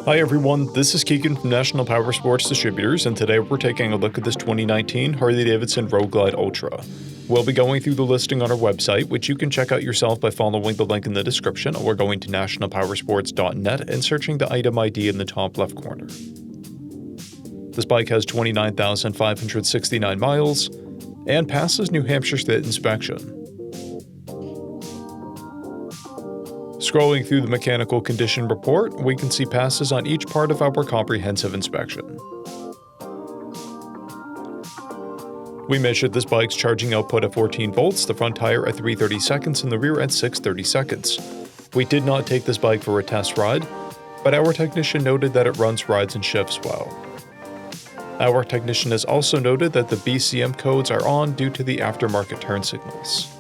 Hi everyone, this is Keegan from National Powersports Distributors, and today we're taking a look at this 2019 Harley-Davidson Road Glide Ultra. We'll be going through the listing on our website, which you can check out yourself by following the link in the description, or going to nationalpowersports.net and searching the item ID in the top left corner. This bike has 29,569 miles and passes New Hampshire State inspection. Scrolling through the mechanical condition report, we can see passes on each part of our comprehensive inspection. We measured this bike's charging output at 14 volts, the front tire at 330 seconds, and the rear at 630 seconds. We did not take this bike for a test ride, but our technician noted that it runs, rides, and shifts well. Our technician has also noted that the BCM codes are on due to the aftermarket turn signals.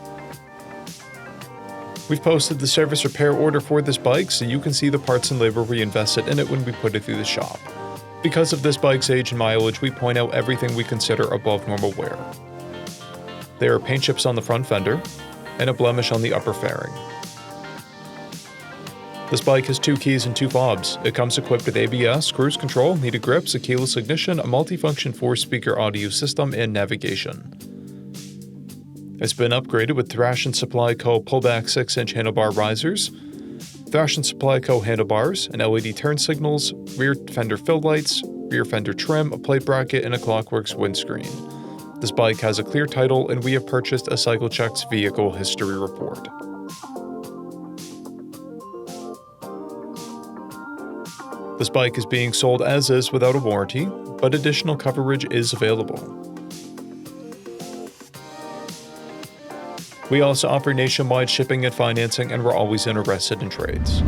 We've posted the service repair order for this bike so you can see the parts and labor we invested in it when we put it through the shop. Because of this bike's age and mileage, we point out everything we consider above normal wear. There are paint chips on the front fender and a blemish on the upper fairing. This bike has 2 keys and 2 fobs. It comes equipped with ABS, cruise control, heated grips, a keyless ignition, a multifunction 4-speaker audio system, and navigation. It's been upgraded with Thrash & Supply Co. pullback 6-inch handlebar risers, Thrash & Supply Co. handlebars, and LED turn signals, rear fender fill lights, rear fender trim, a plate bracket, and a Clockworks windscreen. This bike has a clear title, and we have purchased a CycleCheck's vehicle history report. This bike is being sold as is without a warranty, but additional coverage is available. We also offer nationwide shipping and financing, and we're always interested in trades.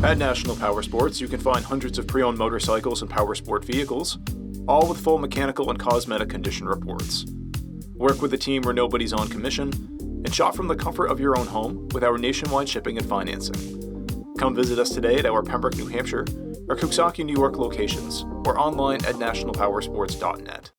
At National Powersports, you can find hundreds of pre-owned motorcycles and powersport vehicles, all with full mechanical and cosmetic condition reports. Work with a team where nobody's on commission, and shop from the comfort of your own home with our nationwide shipping and financing. Come visit us today at our Pembroke, New Hampshire, or Coxsackie, New York locations, or online at nationalpowersports.net.